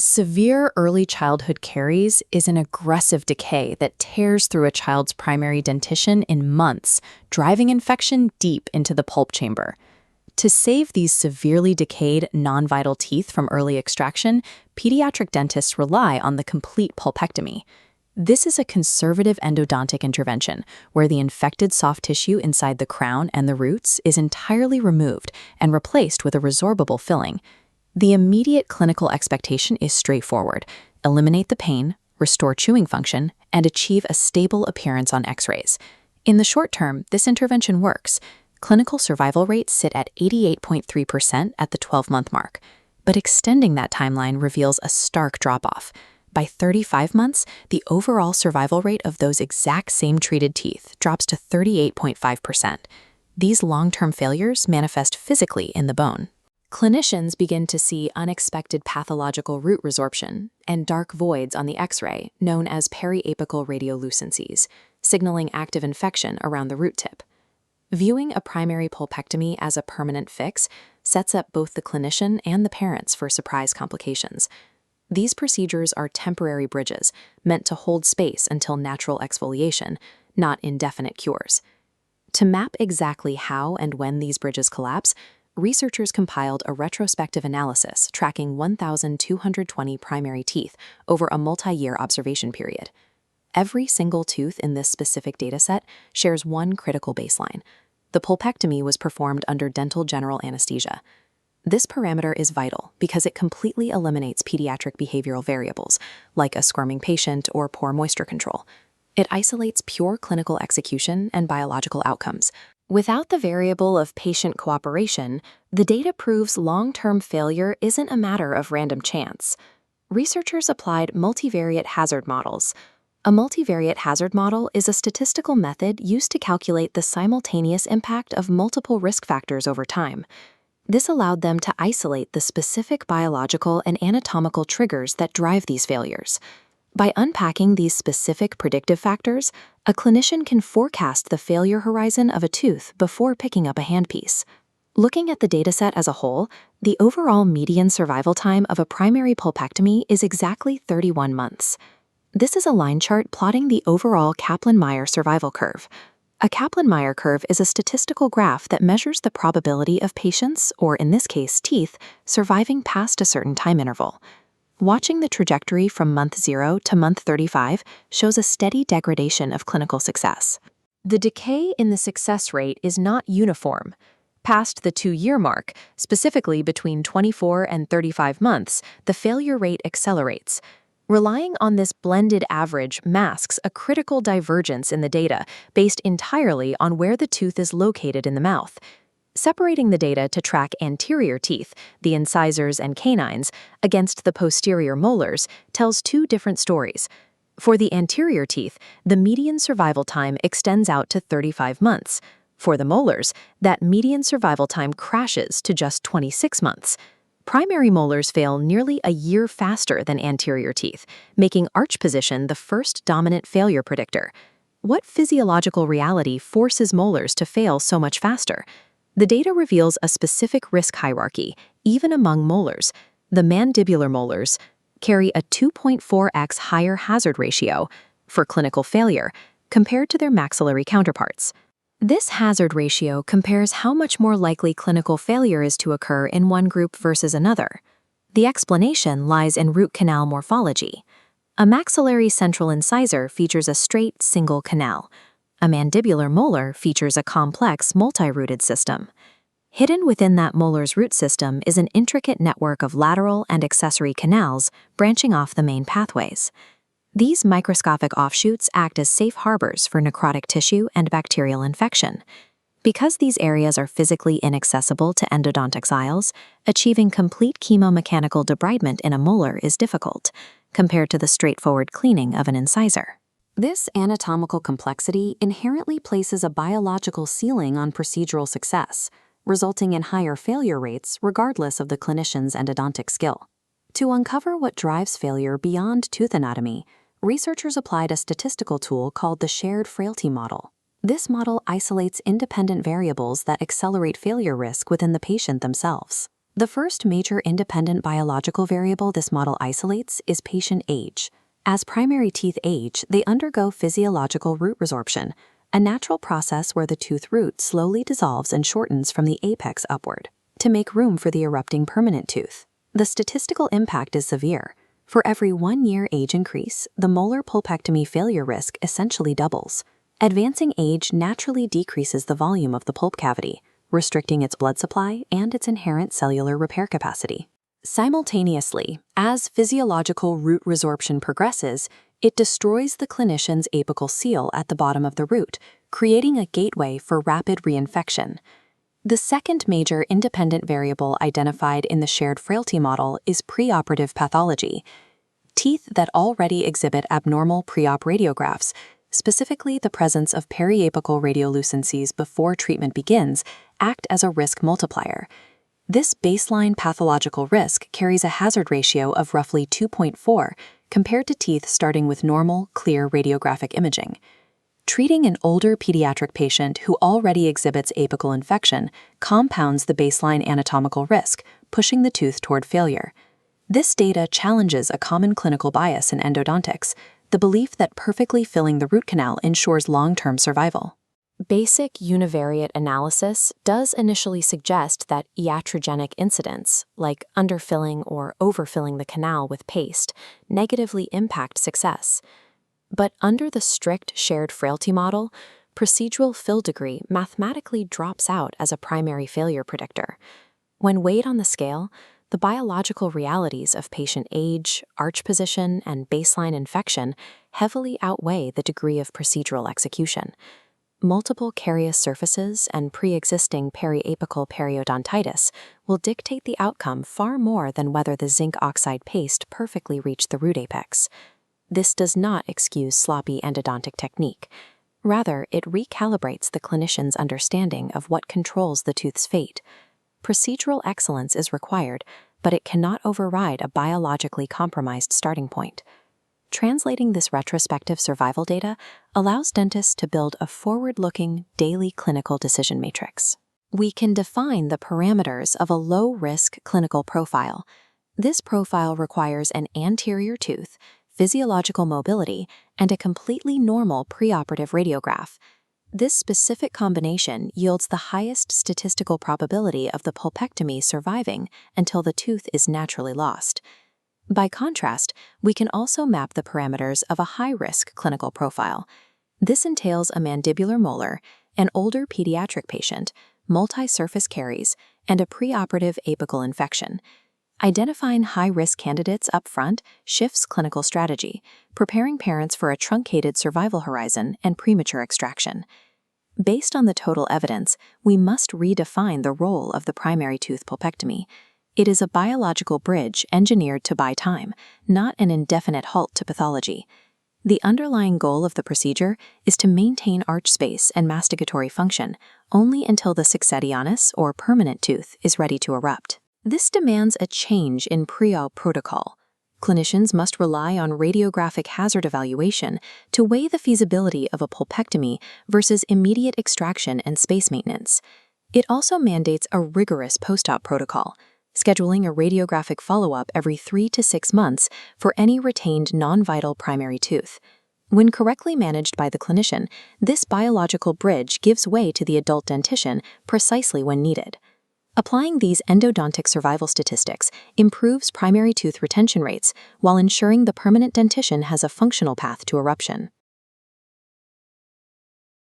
Severe early childhood caries is an aggressive decay that tears through a child's primary dentition in months, driving infection deep into the pulp chamber. To save these severely decayed, non-vital teeth from early extraction, pediatric dentists rely on the complete pulpectomy. This is a conservative endodontic intervention where the infected soft tissue inside the crown and the roots is entirely removed and replaced with a resorbable filling. The immediate clinical expectation is straightforward: eliminate the pain, restore chewing function, and achieve a stable appearance on X-rays. In the short term, this intervention works. Clinical survival rates sit at 88.3% at the 12-month mark, but extending that timeline reveals a stark drop-off. By 35 months, the overall survival rate of those exact same treated teeth drops to 38.5%. These long-term failures manifest physically in the bone. Clinicians begin to see unexpected pathological root resorption and dark voids on the X-ray, known as periapical radiolucencies, signaling active infection around the root tip. Viewing a primary pulpectomy as a permanent fix sets up both the clinician and the parents for surprise complications. These procedures are temporary bridges meant to hold space until natural exfoliation, not indefinite cures. To map exactly how and when these bridges collapse, researchers compiled a retrospective analysis tracking 1,220 primary teeth over a multi-year observation period. Every single tooth in this specific dataset shares one critical baseline. The pulpectomy was performed under dental general anesthesia. This parameter is vital because it completely eliminates pediatric behavioral variables, like a squirming patient or poor moisture control. It isolates pure clinical execution and biological outcomes. Without the variable of patient cooperation, the data proves long-term failure isn't a matter of random chance. Researchers applied multivariate hazard models. A multivariate hazard model is a statistical method used to calculate the simultaneous impact of multiple risk factors over time. This allowed them to isolate the specific biological and anatomical triggers that drive these failures. By unpacking these specific predictive factors, a clinician can forecast the failure horizon of a tooth before picking up a handpiece. Looking at the dataset as a whole, the overall median survival time of a primary pulpectomy is exactly 31 months. This is a line chart plotting the overall Kaplan-Meier survival curve. A Kaplan-Meier curve is a statistical graph that measures the probability of patients, or in this case teeth, surviving past a certain time interval. Watching the trajectory from month 0 to month 35 shows a steady degradation of clinical success. The decay in the success rate is not uniform. Past the 2-year mark, specifically between 24 and 35 months, the failure rate accelerates. Relying on this blended average masks a critical divergence in the data based entirely on where the tooth is located in the mouth. Separating the data to track anterior teeth, the incisors and canines, against the posterior molars tells two different stories. For the anterior teeth, the median survival time extends out to 35 months. For the molars, that median survival time crashes to just 26 months. Primary molars fail nearly a year faster than anterior teeth, making arch position the first dominant failure predictor. What physiological reality forces molars to fail so much faster? The data reveals a specific risk hierarchy, even among molars. The mandibular molars carry a 2.4x higher hazard ratio for clinical failure compared to their maxillary counterparts. This hazard ratio compares how much more likely clinical failure is to occur in one group versus another. The explanation lies in root canal morphology. A maxillary central incisor features a straight, single canal. A mandibular molar features a complex, multi-rooted system. Hidden within that molar's root system is an intricate network of lateral and accessory canals branching off the main pathways. These microscopic offshoots act as safe harbors for necrotic tissue and bacterial infection. Because these areas are physically inaccessible to endodontic aisles, achieving complete chemomechanical debridement in a molar is difficult, compared to the straightforward cleaning of an incisor. This anatomical complexity inherently places a biological ceiling on procedural success, resulting in higher failure rates regardless of the clinician's endodontic skill. To uncover what drives failure beyond tooth anatomy, researchers applied a statistical tool called the shared frailty model. This model isolates independent variables that accelerate failure risk within the patient themselves. The first major independent biological variable this model isolates is patient age. As primary teeth age, they undergo physiological root resorption, a natural process where the tooth root slowly dissolves and shortens from the apex upward to make room for the erupting permanent tooth. The statistical impact is severe. For every 1 year age increase, the molar pulpectomy failure risk essentially doubles. Advancing age naturally decreases the volume of the pulp cavity, restricting its blood supply and its inherent cellular repair capacity. Simultaneously, as physiological root resorption progresses, it destroys the clinician's apical seal at the bottom of the root, creating a gateway for rapid reinfection. The second major independent variable identified in the shared frailty model is preoperative pathology. Teeth that already exhibit abnormal pre-op radiographs, specifically the presence of periapical radiolucencies before treatment begins, act as a risk multiplier. This baseline pathological risk carries a hazard ratio of roughly 2.4 compared to teeth starting with normal, clear radiographic imaging. Treating an older pediatric patient who already exhibits apical infection compounds the baseline anatomical risk, pushing the tooth toward failure. This data challenges a common clinical bias in endodontics, the belief that perfectly filling the root canal ensures long-term survival. Basic univariate analysis does initially suggest that iatrogenic incidents, like underfilling or overfilling the canal with paste, negatively impact success. But under the strict shared frailty model, procedural fill degree mathematically drops out as a primary failure predictor. When weighed on the scale, the biological realities of patient age, arch position, and baseline infection heavily outweigh the degree of procedural execution. Multiple carious surfaces and pre-existing periapical periodontitis will dictate the outcome far more than whether the zinc oxide paste perfectly reached the root apex. This does not excuse sloppy endodontic technique. Rather, it recalibrates the clinician's understanding of what controls the tooth's fate. Procedural excellence is required, but it cannot override a biologically compromised starting point. Translating this retrospective survival data allows dentists to build a forward-looking, daily clinical decision matrix. We can define the parameters of a low-risk clinical profile. This profile requires an anterior tooth, physiological mobility, and a completely normal preoperative radiograph. This specific combination yields the highest statistical probability of the pulpectomy surviving until the tooth is naturally lost. By contrast, we can also map the parameters of a high-risk clinical profile. This entails a mandibular molar, an older pediatric patient, multi-surface caries, and a preoperative apical infection. Identifying high-risk candidates up front shifts clinical strategy, preparing parents for a truncated survival horizon and premature extraction. Based on the total evidence, we must redefine the role of the primary tooth pulpectomy. It is a biological bridge engineered to buy time, not an indefinite halt to pathology. The underlying goal of the procedure is to maintain arch space and masticatory function only until the succedionis, or permanent tooth, is ready to erupt. This demands a change in pre-op protocol. Clinicians must rely on radiographic hazard evaluation to weigh the feasibility of a pulpectomy versus immediate extraction and space maintenance. It also mandates a rigorous post-op protocol, scheduling a radiographic follow-up every 3 to 6 months for any retained non-vital primary tooth. When correctly managed by the clinician, this biological bridge gives way to the adult dentition precisely when needed. Applying these endodontic survival statistics improves primary tooth retention rates while ensuring the permanent dentition has a functional path to eruption.